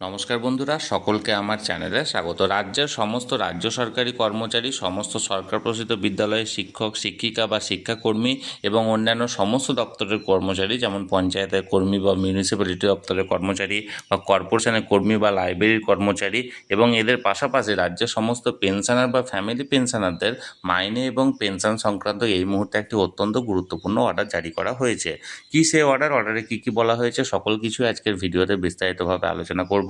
নমস্কার বন্ধুরা, সকলকে আমার চ্যানেলে স্বাগত। রাজ্যের সমস্ত রাজ্য সরকারি কর্মচারী, সমস্ত সরকার প্রসূত বিদ্যালয়ের শিক্ষক শিক্ষিকা বা শিক্ষাকর্মী এবং অন্যান্য সমস্ত দপ্তরের কর্মচারী, যেমন পঞ্চায়েতের কর্মী বা মিউনিসিপ্যালিটি দপ্তরের কর্মচারী বা কর্পোরেশনের কর্মী বা লাইব্রেরির কর্মচারী এবং এদের পাশাপাশি রাজ্যের সমস্ত পেনশনার বা ফ্যামিলি পেনশনারদের মাইনে এবং পেনশন সংক্রান্ত এই মুহূর্তে একটি অত্যন্ত গুরুত্বপূর্ণ অর্ডার জারি করা হয়েছে। কি সেই অর্ডারে কি কি বলা হয়েছে সকল কিছু আজকের ভিডিওতে বিস্তারিতভাবে আলোচনা করব।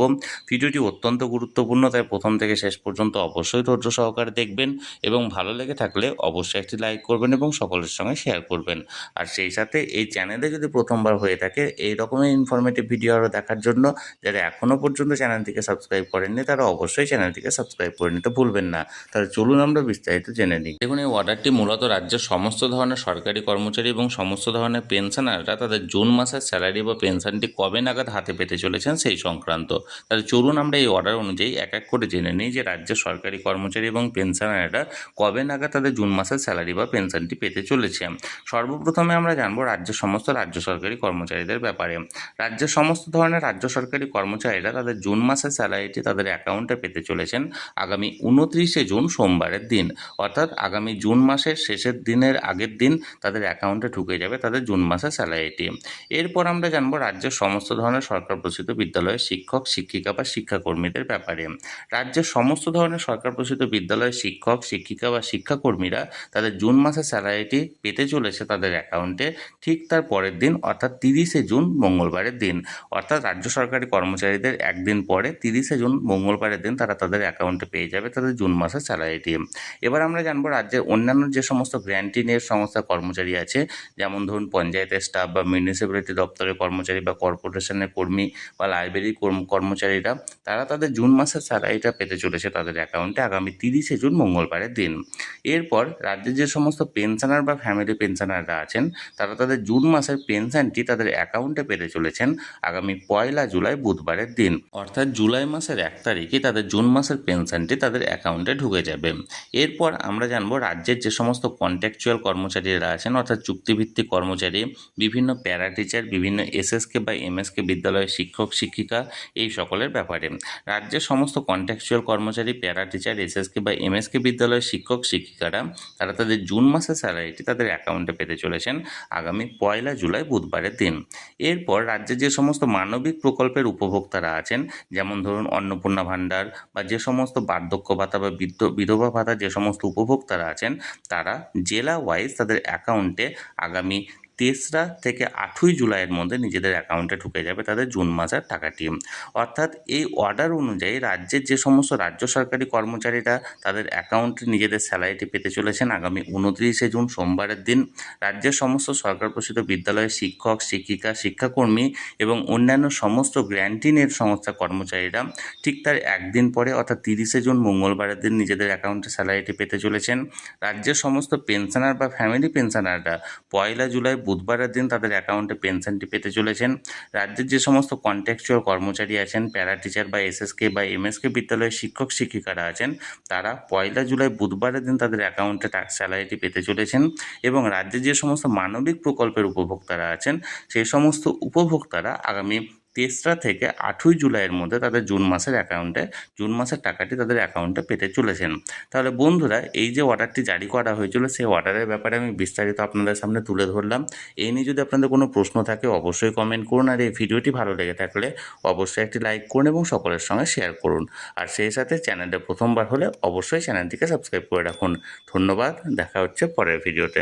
ভিডিওটি অত্যন্ত গুরুত্বপূর্ণ, তাই প্রথম থেকে শেষ পর্যন্ত অবশ্যই ধৈর্য সহকারে দেখবেন এবং ভালো লেগে থাকলে অবশ্যই একটি লাইক করবেন এবং সকলের সঙ্গে শেয়ার করবেন। আর সেই সাথে এই চ্যানেলে যদি প্রথমবার হয়ে থাকে এই রকমের ইনফরমেটিভ ভিডিও আরও দেখার জন্য যারা এখনও পর্যন্ত চ্যানেলটিকে সাবস্ক্রাইব করেননি তারা অবশ্যই চ্যানেলটিকে সাবস্ক্রাইব করে নিতে ভুলবেন না। তাহলে চলুন আমরা বিস্তারিত জেনে নিই। দেখুন, এই অর্ডারটি মূলত রাজ্যের সমস্ত ধরনের সরকারি কর্মচারী এবং সমস্ত ধরনের পেনশনাররা তাদের জুন মাসের স্যালারি বা পেনশনটি কবে নাগাদ হাতে পেতে চলেছেন সেই সংক্রান্ত। তাহলে চলুন আমরা এই অর্ডার অনুযায়ী এক এক করে জেনে নিই যে রাজ্যের সরকারি কর্মচারী এবং পেনশনাররা কবে নাগাদ তাদের জুন মাসের স্যালারি বা পেনশনটি পেতে চলেছে। সর্বপ্রথমে আমরা জানবো রাজ্যের সমস্ত রাজ্য সরকারি কর্মচারীদের ব্যাপারে। রাজ্যের সমস্ত ধরনের রাজ্য সরকারি কর্মচারীরা তাদের জুন মাসের স্যালারিটি তাদের অ্যাকাউন্টে পেতে চলেছেন আগামী 29শে জুন সোমবারের দিন, অর্থাৎ আগামী জুন মাসের শেষের দিনের আগের দিন তাদের অ্যাকাউন্টে ঢুকে যাবে তাদের জুন মাসের স্যালারিটি। এরপর আমরা জানবো রাজ্যের সমস্ত ধরনের সরকার প্রসূত বিদ্যালয়ের শিক্ষক শিক্ষিকা বা শিক্ষাকর্মীদের ব্যাপারে। রাজ্যের সমস্ত ধরনের সরকার প্রসূত বিদ্যালয়ের শিক্ষক শিক্ষিকা বা শিক্ষাকর্মীরা তাদের জুন মাসের স্যালারিটি পেতে চলেছে তাদের অ্যাকাউন্টে ঠিক তার পরের দিন, অর্থাৎ 30শে জুন মঙ্গলবারের দিন। অর্থাৎ রাজ্য সরকারি কর্মচারীদের একদিন পরে 30শে জুন মঙ্গলবারের দিন তারা তাদের অ্যাকাউন্টে পেয়ে যাবে তাদের জুন মাসের স্যালারিটি। এবার আমরা জানবো রাজ্যের অন্যান্য যে সমস্ত গ্র্যান্টিনের সংস্থার কর্মচারী আছে, যেমন ধরুন পঞ্চায়েতের স্টাফ বা মিউনিসিপ্যালিটি দপ্তরের কর্মচারী বা কর্পোরেশনের কর্মী বা লাইব্রেরি কর্মচারীরা, তারা তাদের জুন মাসের স্যালারিটা পেতে চলেছে তাদের অ্যাকাউন্টে আগামী 30শে জুন মঙ্গলবারের দিন। এরপর রাজ্যের যে সমস্ত পেনশনার বা ফ্যামিলি পেনশনাররা আছেন তারা তাদের জুন মাসের পেনশনটি তাদের অ্যাকাউন্টে পেতে চলেছেন আগামী 1 জুলাই বুধবারের দিন, অর্থাৎ জুলাই মাসের 1 তারিখে তাদের জুন মাসের পেনশনটি তাদের অ্যাকাউন্টে ঢুকে যাবে। এরপর আমরা জানবো রাজ্যের যে সমস্ত কন্ট্রাকচুয়াল কর্মচারীরা আছেন, অর্থাৎ চুক্তিভিত্তিক কর্মচারী, বিভিন্ন প্যারা টিচার, বিভিন্ন এসএসকে বা এমএসকে বিদ্যালয়ের শিক্ষক শিক্ষিকা, এই সকলের ব্যাপারে। রাজ্যের সমস্ত কন্ট্রাকচুয়াল কর্মচারী, প্যারা টিচার, এসএসকে বা এমএসকে বিদ্যালয়ের শিক্ষক শিক্ষিকারা তারা তাদের জুন মাসের স্যালারিটি তাদের অ্যাকাউন্টে পেতে চলেছেন আগামী 1 জুলাই বুধবারের দিন। এরপর রাজ্যের যে সমস্ত মানবিক প্রকল্পের উপভোক্তারা আছেন, যেমন ধরুন অন্নপূর্ণা ভাণ্ডার বা যে সমস্ত বার্ধক্য ভাতা বা বিধবা ভাতা যে সমস্ত উপভোক্তারা আছেন, তারা জেলা ওয়াইজ তাদের অ্যাকাউন্টে আগামী 3রা থেকে 8ই জুলাইয়ের মধ্যে নিজেদের অ্যাকাউন্টে ঢুকে যাবে তাদের জুন মাসের টাকাটি। অর্থাৎ এই অর্ডার অনুযায়ী রাজ্যের যে সমস্ত রাজ্য সরকারি কর্মচারীরা তাদের অ্যাকাউন্টে নিজেদের স্যালারিটি পেতে চলেছেন আগামী 29শে জুন সোমবারের দিন, রাজ্যের সমস্ত সরকার পোষিত বিদ্যালয়ের শিক্ষক শিক্ষিকা শিক্ষাকর্মী এবং অন্যান্য সমস্ত গ্র্যান্টিনের সংস্থা কর্মচারীরা ঠিক তার একদিন পরে, অর্থাৎ 30শে জুন মঙ্গলবারের দিন নিজেদের অ্যাকাউন্টে স্যালারিটি পেতে চলেছেন। রাজ্যের সমস্ত পেনশনার বা ফ্যামিলি পেনশনাররা 1 জুলাই বুধবারের দিন তাদের অ্যাকাউন্টে পেনশনটি পেতে চলেছেন। রাজ্যের যে সমস্ত কন্ট্রাকচুয়াল কর্মচারী আছেন, প্যারা টিচার বা এসএসকে বা এমএসকে বিদ্যালয়ের শিক্ষক শিক্ষিকারা আছেন, তারা 1 জুলাই বুধবারের দিন তাদের অ্যাকাউন্টে স্যালারিটি পেতে চলেছেন। এবং রাজ্যের যে সমস্ত মানবিক প্রকল্পের উপভোক্তারা আছেন সেই সমস্ত উপভোক্তারা আগামী 3রা থেকে 8ই জুলাইয়ের মধ্যে তাদের জুন মাসের টাকাটি তাদের অ্যাকাউন্টে পেতে চলেছেন। তাহলে বন্ধুরা, এই যে অর্ডারটি জারি করা হয়েছিল সেই অর্ডারের ব্যাপারে আমি বিস্তারিত আপনাদের সামনে তুলে ধরলাম। এই নিয়ে যদি আপনাদের কোনো প্রশ্ন থাকে অবশ্যই কমেন্ট করুন, আর এই ভিডিওটি ভালো লেগে থাকলে অবশ্যই একটি লাইক করুন এবং সকলের সঙ্গে শেয়ার করুন। আর সেই সাথে চ্যানেলে প্রথমবার হলে অবশ্যই চ্যানেলটিকে সাবস্ক্রাইব করে রাখুন। ধন্যবাদ, দেখা হচ্ছে পরের ভিডিওতে।